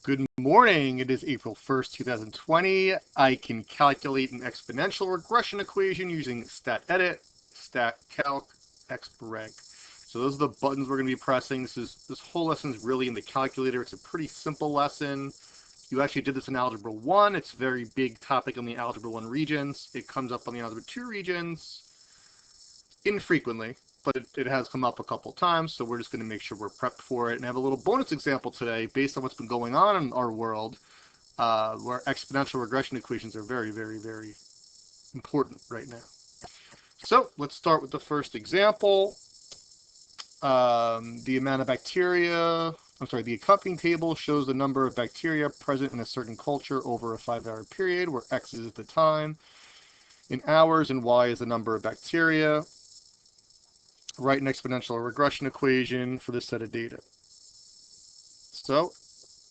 Good morning. It is April 1st, 2020. I can calculate an exponential regression equation using StatEdit, StatCalc, Exporeg. So those are the buttons we're going to be pressing. This whole lesson is really in the calculator. It's a pretty simple lesson. You actually did this in Algebra 1. It's a very big topic on the Algebra 1 regions. It comes up on the Algebra 2 regions infrequently, but it has come up a couple times, so we're just going to make sure we're prepped for it. And I have a little bonus example today based on what's been going on in our world, where exponential regression equations are very, very, very important right now. So let's start with the first example. The amount of bacteria, the accompanying table shows the number of bacteria present in a certain culture over a 5-hour period, where X is the time in hours and Y is the number of bacteria. Write an exponential regression equation for this set of data. So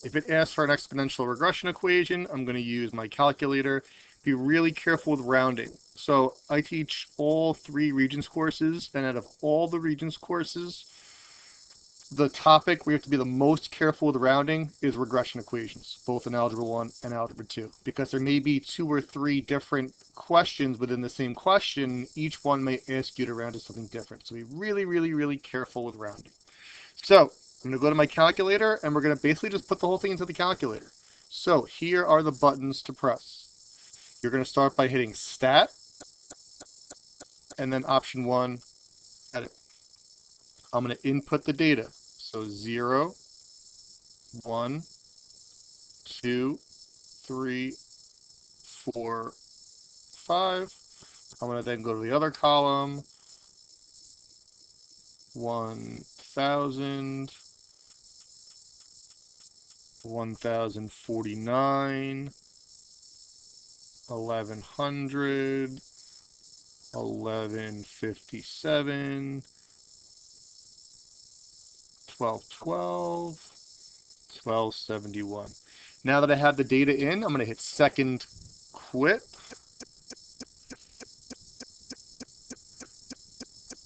if it asks for an exponential regression equation, I'm going to use my calculator. Be really careful with rounding. So I teach all 3 Regents courses, and out of all the Regents courses, the topic we have to be the most careful with rounding is regression equations, both in Algebra 1 and Algebra 2, because there may be 2 or 3 different questions within the same question. Each one may ask you to round to something different. So be really, really, really careful with rounding. So I'm going to go to my calculator, and we're going to basically just put the whole thing into the calculator. So here are the buttons to press. You're going to start by hitting Stat, and then Option 1, Edit. I'm going to input the data. So 0, 1, 2, 3, 4, 5. I'm going to then go to the other column. 1,000, 1,049, 1,100, 1,157, 1,212, 1,271. Now that I have the data in, I'm going to hit second quit.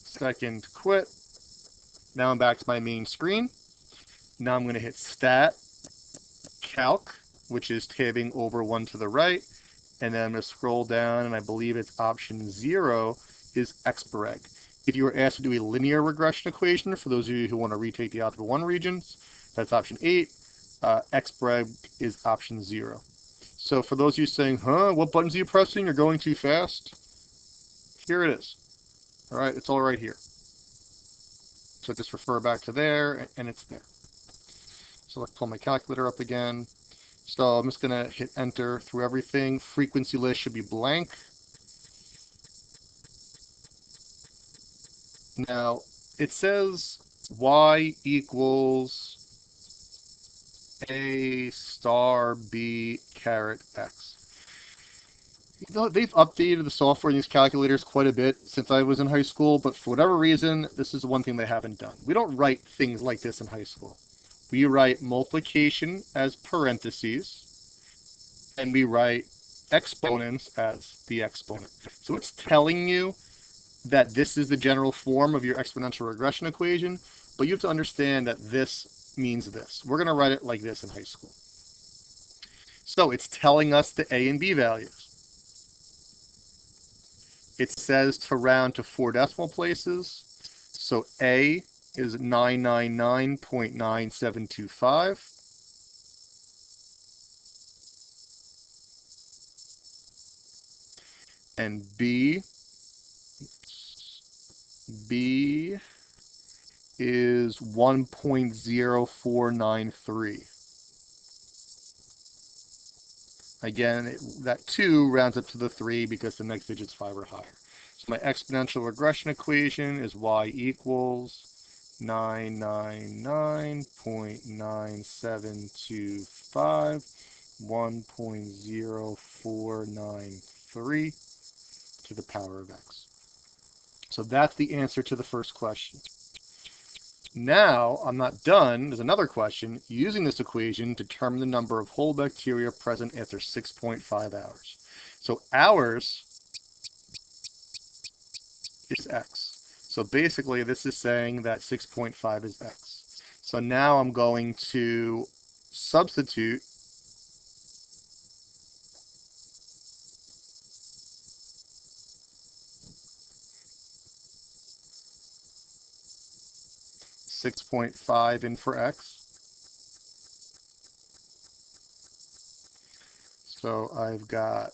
Second quit. Now I'm back to my main screen. Now I'm going to hit Stat Calc, which is tabbing over 1 to the right. And then I'm going to scroll down, and I believe it's option 0 is Exporeg. If you were asked to do a linear regression equation, for those of you who want to retake the Algebra 1 regions, that's option 8. Exporeg is option 0. So for those of you saying, what buttons are you pressing? You're going too fast. Here it is. All right, it's all right here. So just refer back to there, and it's there. So let's pull my calculator up again. So I'm just going to hit enter through everything. Frequency list should be blank. Now, it says y equals a star b caret x. You know, they've updated the software in these calculators quite a bit since I was in high school, but for whatever reason, this is one thing they haven't done. We don't write things like this in high school. We write multiplication as parentheses, and we write exponents as the exponent. So it's telling you that this is the general form of your exponential regression equation, but you have to understand that this means this. We're going to write it like this in high school. So it's telling us the a and b values. It says to round to 4 decimal places. So a is 999.9725. And B is 1.0493. Again, that 2 rounds up to the 3 because the next digit's 5 or higher. So my exponential regression equation is y equals 999.9725, 1.0493 to the power of x. So that's the answer to the first question. Now, I'm not done. There's another question. Using this equation, determine the number of whole bacteria present after 6.5 hours. So hours is x. So basically, this is saying that 6.5 is x. So now I'm going to substitute (6.5) in for x. So I've got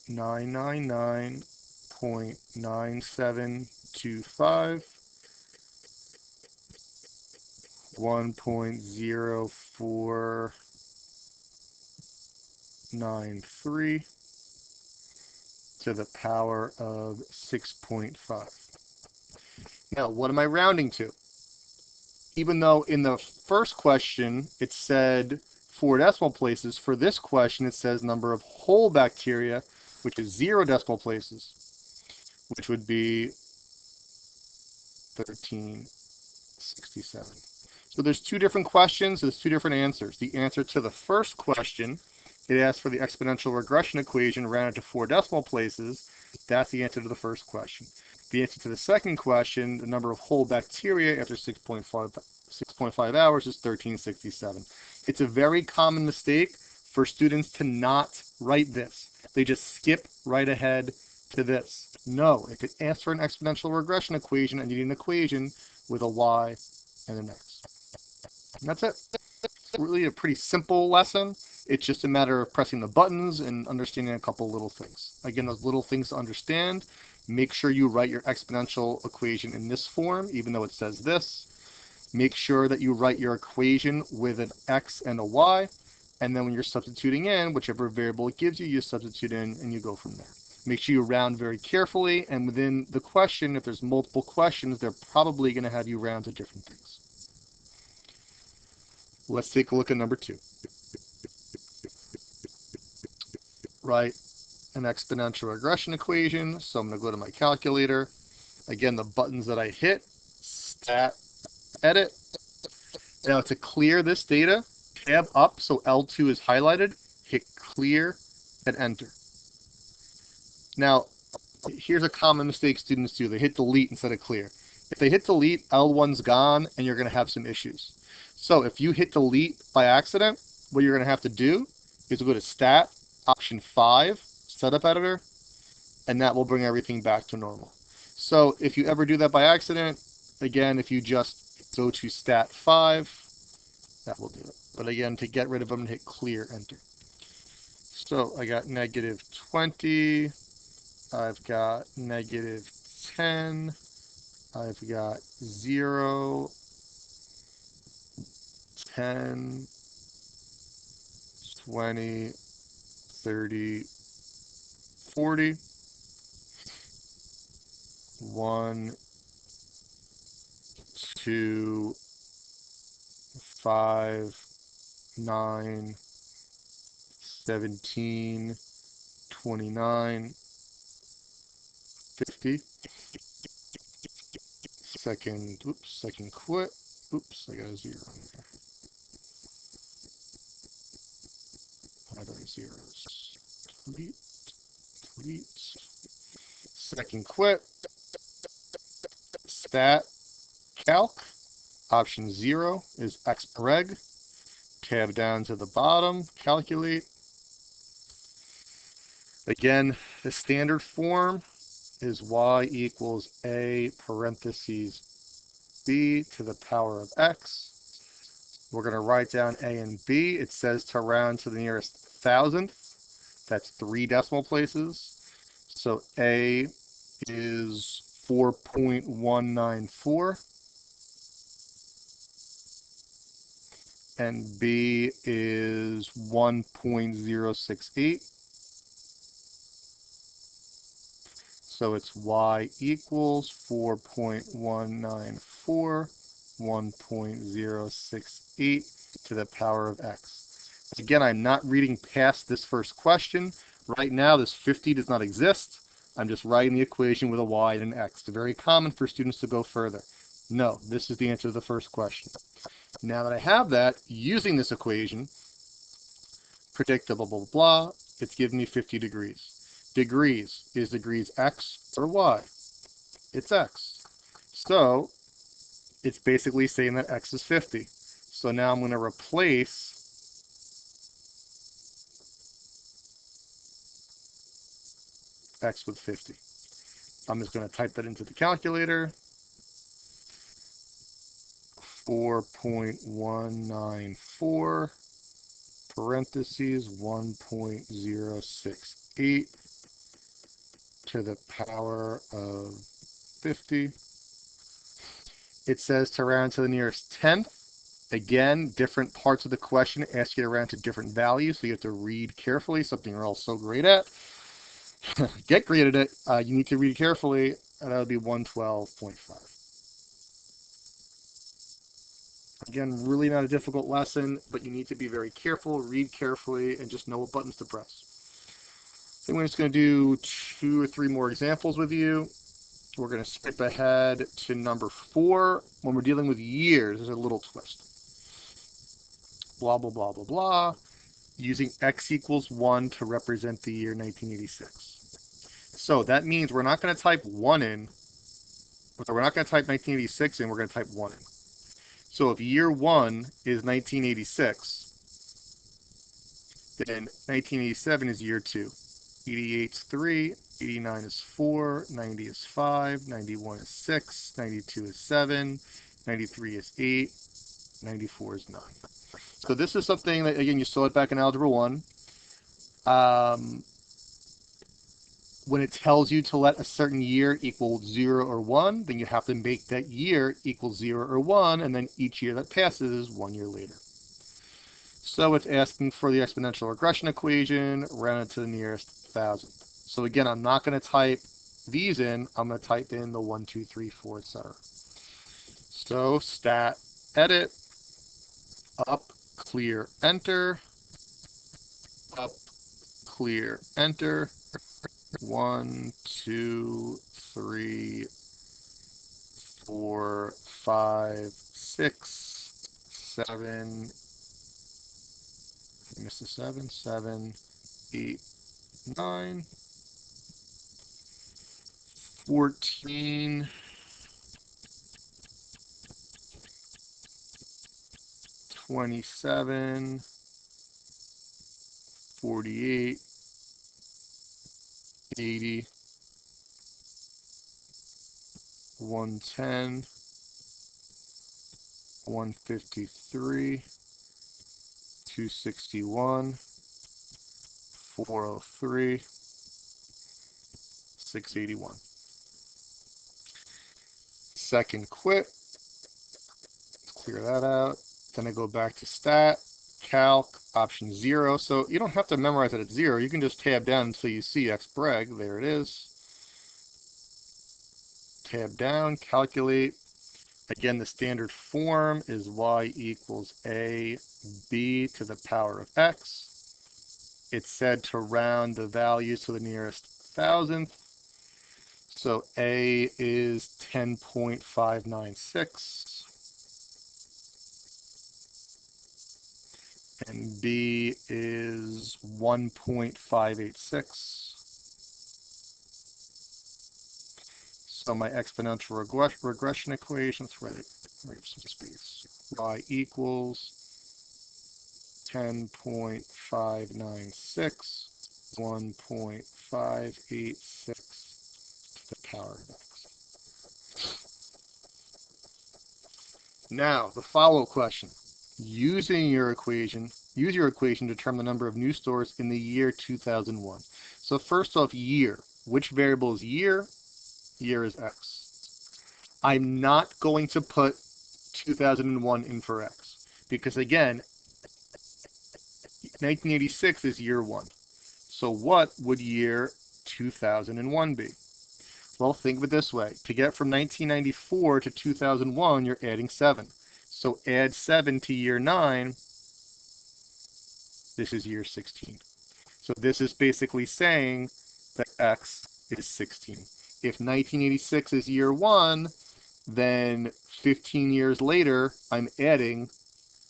999.9725, 1.0493 to the power of 6.5. Now, what am I rounding to? Even though in the first question it said 4 decimal places, for this question it says number of whole bacteria, which is 0 decimal places, which would be 1367. So there's 2 different questions, there's 2 different answers. The answer to the first question, it asks for the exponential regression equation rounded to 4 decimal places. That's the answer to the first question. The answer to the second question, the number of whole bacteria after 6.5 hours is 1367. It's a very common mistake for students to not write this. They just skip right ahead to this. No, if it asks for an exponential regression equation, and you need an equation with a y and an x. And that's it. It's really a pretty simple lesson. It's just a matter of pressing the buttons and understanding a couple little things. Again, those little things to understand. Make sure you write your exponential equation in this form, even though it says this. Make sure that you write your equation with an x and a y. And then when you're substituting in, whichever variable it gives you, you substitute in and you go from there. Make sure you round very carefully. And within the question, if there's multiple questions, they're probably going to have you round to different things. Let's take a look at number 2. Write an exponential regression equation. So I'm going to go to my calculator. Again, the buttons that I hit, stat, edit. Now to clear this data, tab up so L2 is highlighted, hit clear and enter. Now, here's a common mistake students do. They hit delete instead of clear. If they hit delete, L1's gone and you're going to have some issues. So if you hit delete by accident, what you're going to have to do is go to Stat, Option 5, Setup Editor, and that will bring everything back to normal. So if you ever do that by accident, again, if you just go to Stat 5, that will do it. But again, to get rid of them, hit clear, enter. So I got -20, I've got -10, I've got 0, 10, 20, 30, 40, 1, 2, 5, 9, 17, 29, 50. Second quit. Oops, I got a 0 in there. I got zeros. Delete. Second quit. Stat, calc. Option 0 is expreg. Tab down to the bottom, calculate. Again, the standard form is y equals a parentheses b to the power of x. We're going to write down a and b. It says to round to the nearest thousandth. That's 3 decimal places. So a is 4.194. And b is 1.068. So it's y equals 4.194, 1.068 to the power of x. Again, I'm not reading past this first question. Right now, this 50 does not exist. I'm just writing the equation with a y and an x. It's very common for students to go further. No, this is the answer to the first question. Now that I have that, using this equation, predict blah, blah, blah, blah, it's giving me 50 degrees. Degrees, is degrees x or y? It's x. So it's basically saying that x is 50. So now I'm going to replace x with 50. I'm just going to type that into the calculator. 4.194 parentheses 1.068 to the power of 50. It says to round to the nearest tenth. Again, different parts of the question ask you to round to different values, so you have to read carefully, something you're all so great at. Get great at it. You need to read carefully, and that would be 112.5. Again, really not a difficult lesson, but you need to be very careful, read carefully, and just know what buttons to press. I think we're just going to do 2 or 3 more examples with you. We're going to skip ahead to number 4. When we're dealing with years, there's a little twist. Blah, blah, blah, blah, blah. Using x equals 1 to represent the year 1986. So that means we're not going to type 1 in. We're not going to type 1986 in, we're going to type 1 in. So if year 1 is 1986, then 1987 is year 2. 88 is 3, 89 is 4, 90 is 5, 91 is 6, 92 is 7, 93 is 8, 94 is 9. So this is something that, again, you saw it back in Algebra 1. When it tells you to let a certain year equal 0 or 1, then you have to make that year equal 0 or 1, and then each year that passes is 1 year later. So it's asking for the exponential regression equation rounded to the nearest thousandth. So again, I'm not going to type these in. I'm going to type in the 1, 2, 3, 4, etc. So stat edit, up, clear, enter, up, clear, enter. 1, 2, 3, 4, 5, 6, 7. I missed a 7. 7, 8, 9, 14, 27, 48, 80, 110, 153, 261, 403, 681. Second quit. Let's clear that out. Then I go back to stat, calc, option 0. So you don't have to memorize that it's 0. You can just tab down until you see xbreg. There it is. Tab down, calculate. Again, the standard form is y equals a b to the power of x. It's said to round the values to the nearest thousandth. So a is 10.596. And b is 1.586. So my exponential regression equation, let's write some space. Y equals 10.596, 1.586 to the power of x. Now, the follow-up question. Use your equation to determine the number of new stores in the year 2001. So first off, year. Which variable is year? Year is x. I'm not going to put 2001 in for x because, again, 1986 is year 1. So what would year 2001 be? Well, think of it this way. To get from 1994 to 2001, you're adding 7. So add 7 to year 9. This is year 16. So this is basically saying that x is 16. If 1986 is year 1, then 15 years later, I'm adding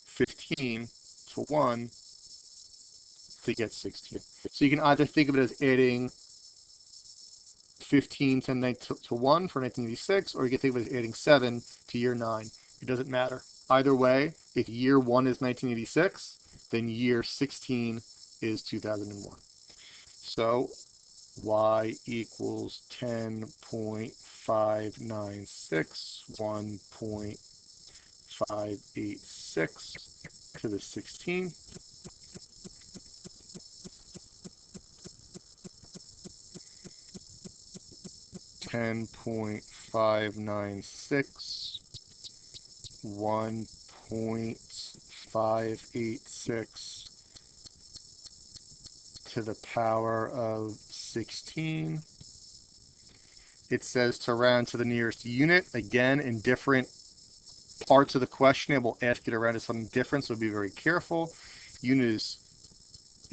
15 to 1 to get 16. So you can either think of it as adding 15 to 1 for 1986, or you can think of it as adding 7 to year 9. It doesn't matter. Either way, if year 1 is 1986, then year 16 is 2001. So y equals 10.596, 1.586 to the 16. Ten point 596, 1.586 to the power of 16. It says to round to the nearest unit. Again, in different parts of the question, it will ask you to round to something different, so be very careful. Unit is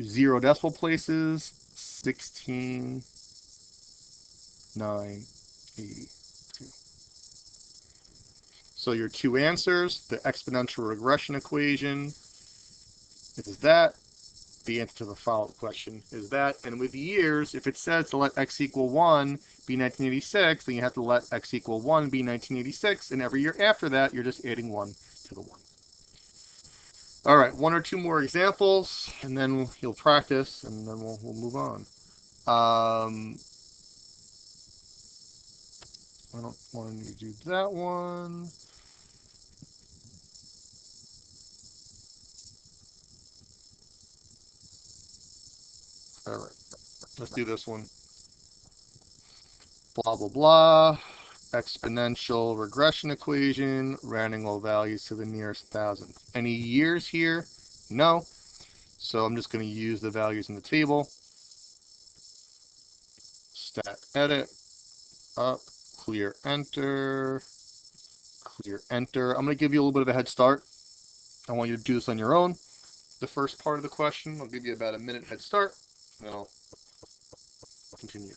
0 decimal places, 16, 9, 82. So your two answers, the exponential regression equation is that. The answer to the follow-up question is that. And with years, if it says to let x equal 1 be 1986, then you have to let x equal 1 be 1986. And every year after that, you're just adding 1 to the 1. All right, one or two more examples, and then you'll practice, and then we'll move on. I don't want to do that one. All right, let's do this one. Blah, blah, blah. Exponential regression equation, rounding all values to the nearest thousand. Any years here? No. So I'm just going to use the values in the table. Stat edit, up, clear enter, clear enter. I'm going to give you a little bit of a head start. I want you to do this on your own. The first part of the question, I'll give you about a minute head start, and then I'll continue.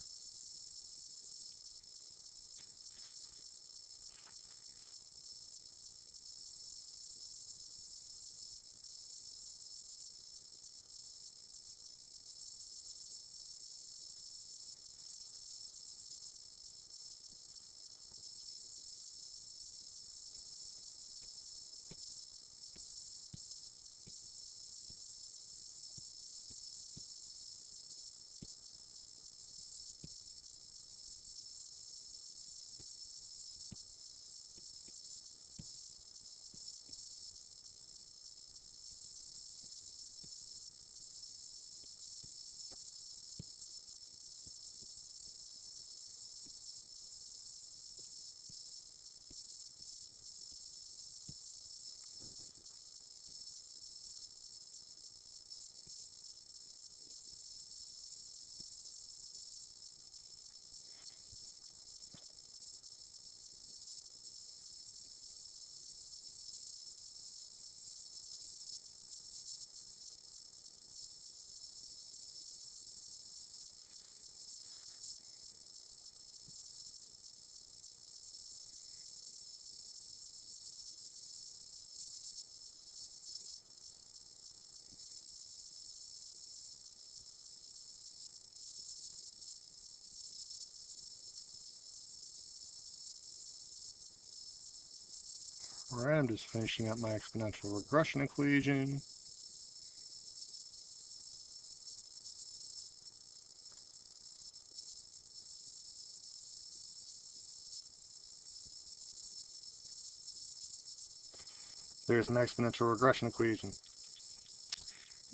All right, I'm just finishing up my exponential regression equation. There's my exponential regression equation.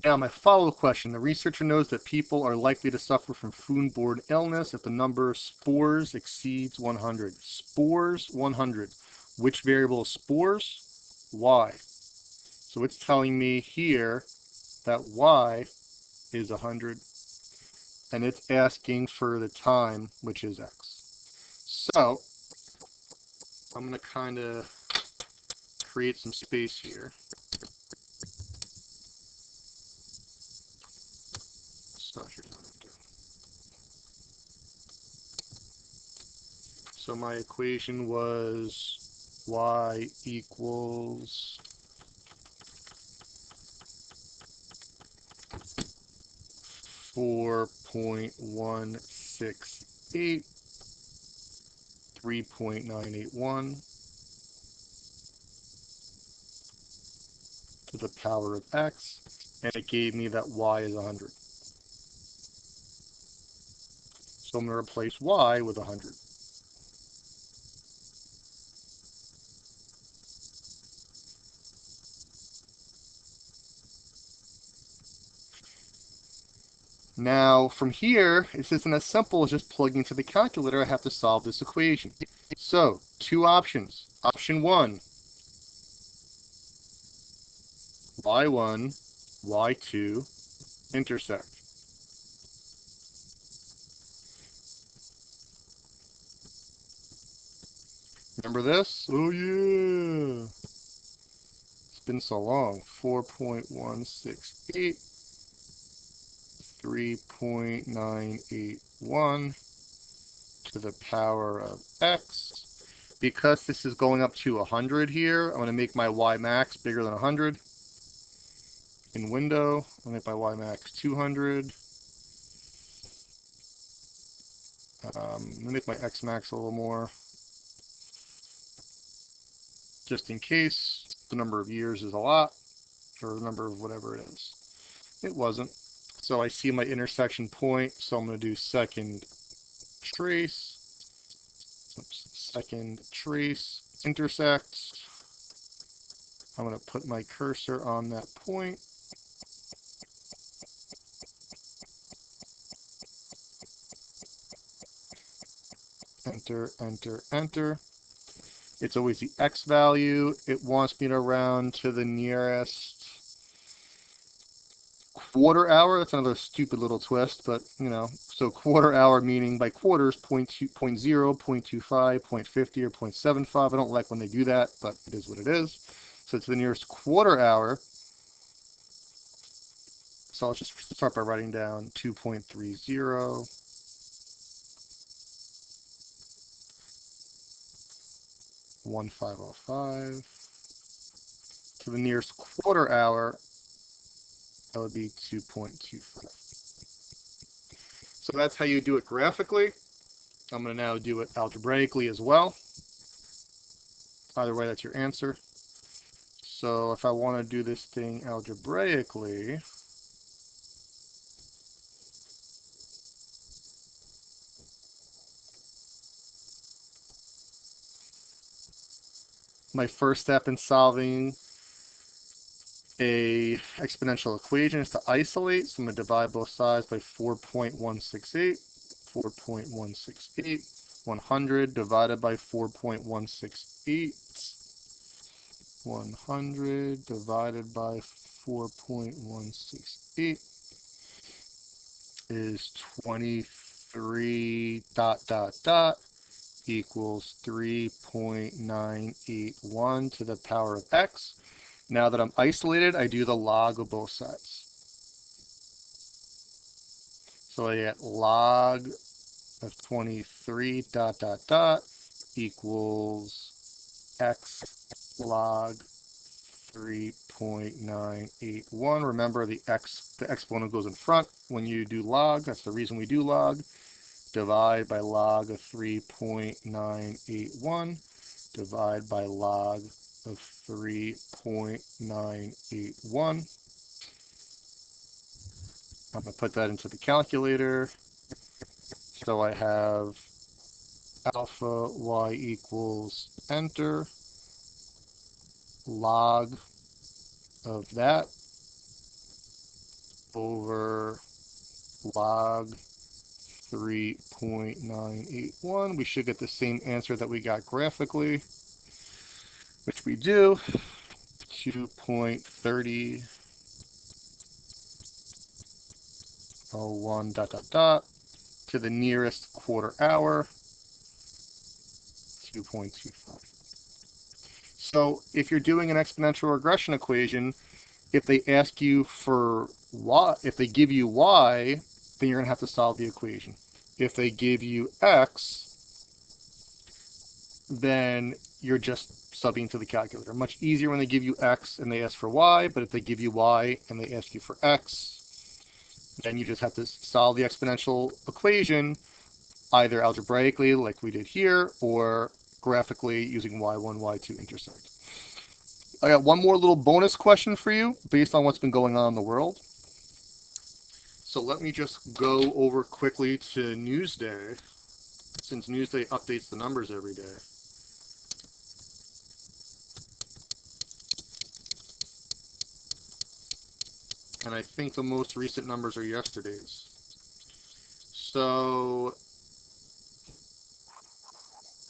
Now, my follow-up question. The researcher knows that people are likely to suffer from foodborne illness if the number of spores exceeds 100. Spores, 100. Which variable is spores? Y. So it's telling me here that Y is 100. And it's asking for the time, which is X. So I'm going to kind of create some space here. So my equation was y equals 4.168, 3.981 to the power of x, and it gave me that y is 100. So I'm going to replace y with 100. Now, from here, this isn't as simple as just plugging into the calculator. I have to solve this equation. So, two options. Option 1, y1, y2 intersect. Remember this? Oh yeah! It's been so long. 4.168, 3.981 to the power of x. Because this is going up to 100 here, I'm going to make my y max bigger than 100. In window, I'll make my y max 200. I'm going to make my x max a little more, just in case the number of years is a lot, or the number of whatever it is. It wasn't. So I see my intersection point, so I'm going to do second trace. Oops, second trace intersects. I'm going to put my cursor on that point. Enter, enter, enter. It's always the x value. It wants me to round to the nearest quarter hour. That's another stupid little twist, but you know. So quarter hour meaning by quarters 0.2, 0.0, 0.25, 0.50, or 0.75. I don't like when they do that, but it is what it is. So it's the nearest quarter hour. So I'll just start by writing down 2.30, 1505. To the nearest quarter hour, that would be 2.25. So that's how you do it graphically. I'm going to now do it algebraically as well. Either way, that's your answer. So if I want to do this thing algebraically, my first step in solving a exponential equation is to isolate. So I'm going to divide both sides by 4.168. 4.168. 100 divided by 4.168. 100 divided by 4.168 is 23 equals 3.981 to the power of x. Now that I'm isolated, I do the log of both sides. So I get log of 23 equals x log 3.981. Remember the exponent goes in front when you do log. That's the reason we do log. Divide by log of 3.981. Divide by log of 3.981. I'm going to put that into the calculator. So I have alpha y equals enter log of that over log 3.981. We should get the same answer that we got graphically, which we do. 2.3001 to the nearest quarter hour, 2.25. So if you're doing an exponential regression equation, if they ask you for y, if they give you y, then you're going to have to solve the equation. If they give you x, then you're just subbing to the calculator. Much easier when they give you x and they ask for y, but if they give you y and they ask you for x, then you just have to solve the exponential equation either algebraically like we did here or graphically using y1, y2 intersect. I got one more little bonus question for you based on what's been going on in the world. So let me just go over quickly to Newsday, since Newsday updates the numbers every day. And I think the most recent numbers are yesterday's. So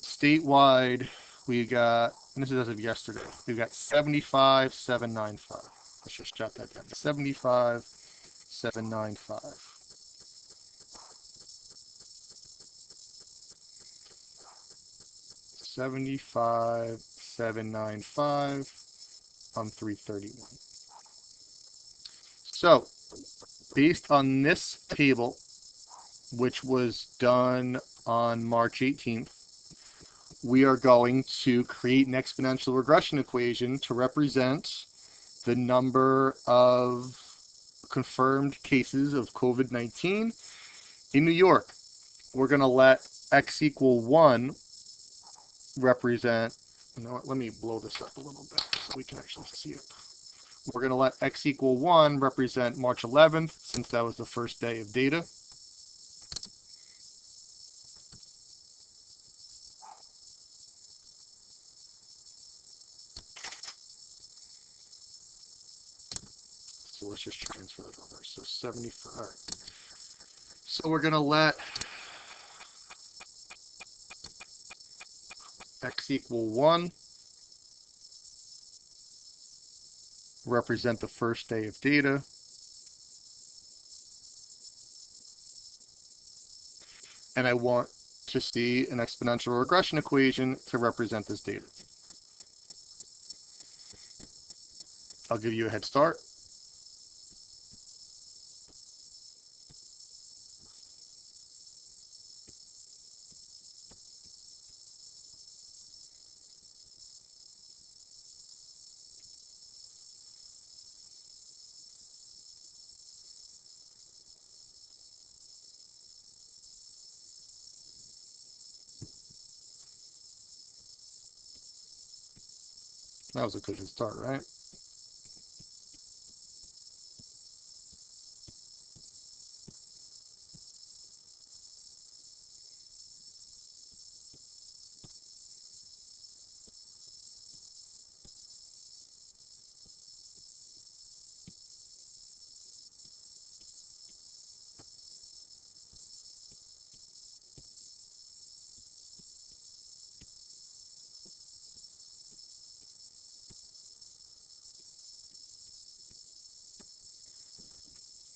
statewide, we got, and this is as of yesterday, we've got 75,795. Let's just jot that down. 75,795. 75,795 on 331. So, based on this table, which was done on March 18th, we are going to create an exponential regression equation to represent the number of confirmed cases of COVID-19 in New York. We're going to let x equal 1 represent, you know what, let me blow this up a little bit so we can actually see it. We're going to let x equal 1 represent March 11th, since that was the first day of data. So let's just transfer that over. So 75. All right. So we're going to let x equal 1 represent the first day of data. And I want to see an exponential regression equation to represent this data. I'll give you a head start. That was a good start, right?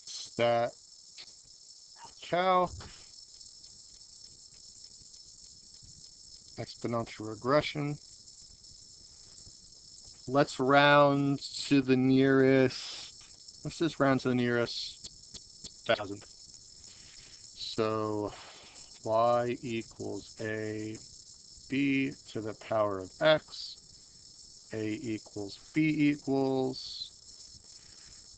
Stat calc, exponential regression. Let's round to the nearest, let's just round to the nearest 1,000. So y equals a b to the power of x, a equals b equals,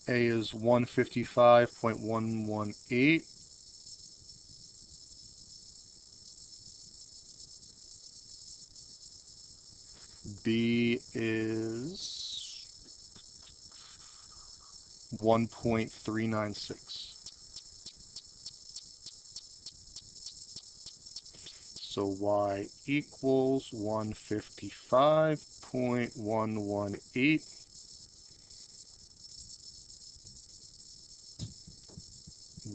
a is 155.118, b is 1.396. So y equals 155.118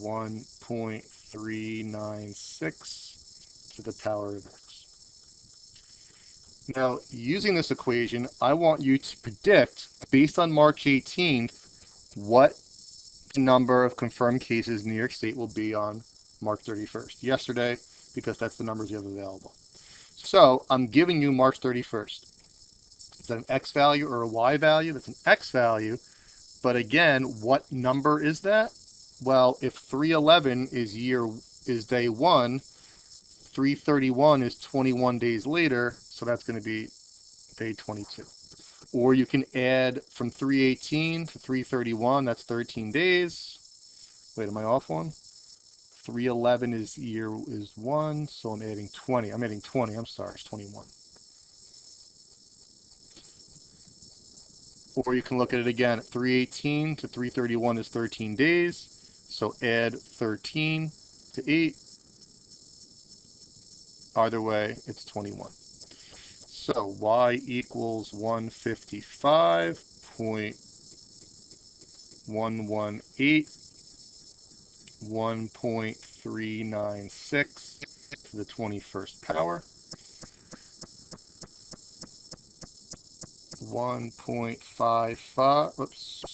1.396 to the power of x. Now, using this equation, I want you to predict, based on March 18th, what the number of confirmed cases in New York State will be on March 31st, yesterday, because that's the numbers you have available. So I'm giving you March 31st. Is that an x value or a y value? That's an x value. But again, what number is that? Well, if 311 is day 1, 331 is 21 days later, so that's going to be day 22. Or you can add from 318 to 331, that's 13 days. Wait, am I off one? 311 is 1, so I'm adding 20. I'm adding 20, I'm sorry, it's 21. Or you can look at it again, 318 to 331 is 13 days. So add 13 to 8. Either way, it's 21. So y equals 155.118, 1.396 to the 21st power. 1.55, oops,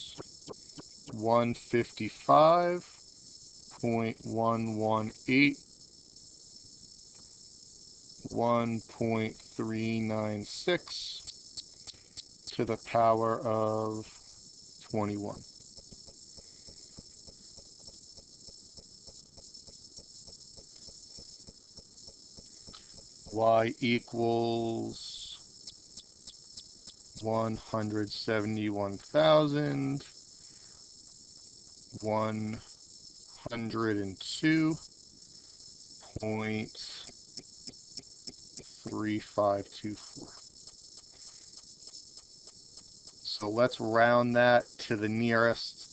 155.118, 1.396 to the power of 21. Y equals 172.3524. So let's round that to the nearest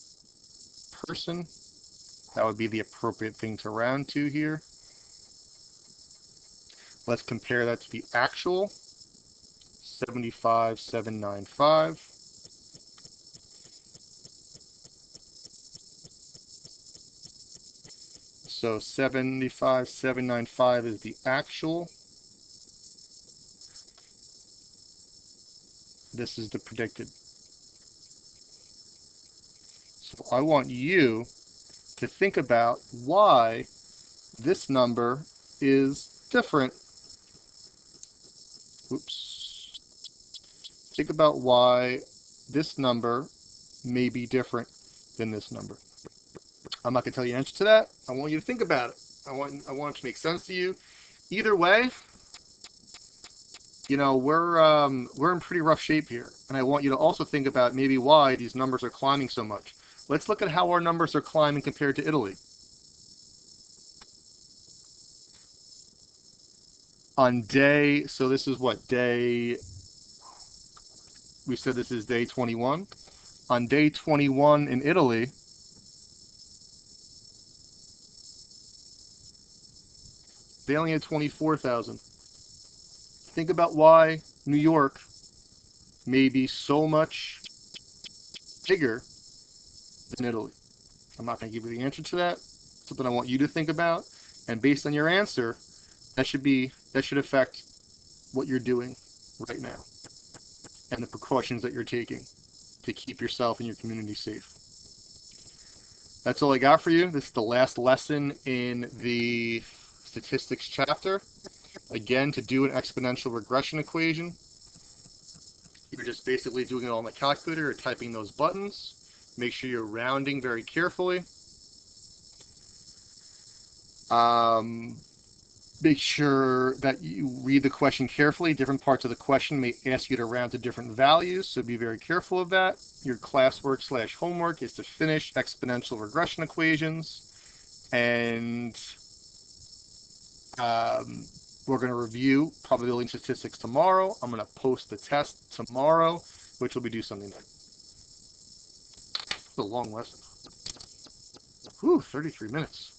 person. That would be the appropriate thing to round to here. Let's compare that to the actual, 75,795. So 75,795 is the actual. This is the predicted. So I want you to think about why this number is different. Oops. Think about why this number may be different than this number. I'm not going to tell you the answer to that. I want you to think about it. I want it to make sense to you. Either way, you know, we're in pretty rough shape here, and I want you to also think about maybe why these numbers are climbing so much. Let's look at how our numbers are climbing compared to Italy. On day, so this is what day, we said this is day 21. On day 21 in Italy, they only had 24,000. Think about why New York may be so much bigger than Italy. I'm not going to give you the answer to that. It's something I want you to think about, and based on your answer, that should affect what you're doing right now and the precautions that you're taking to keep yourself and your community safe. That's all I got for you. This is the last lesson in the statistics chapter. Again, to do an exponential regression equation, you're just basically doing it all on the calculator or typing those buttons. Make sure you're rounding very carefully. Make sure that you read the question carefully. Different parts of the question may ask you to round to different values, so be very careful of that. Your classwork / homework is to finish exponential regression equations, and we're going to review probability and statistics tomorrow. I'm going to post the test tomorrow, which will be due Sunday night. It's a long lesson. Whew, 33 minutes.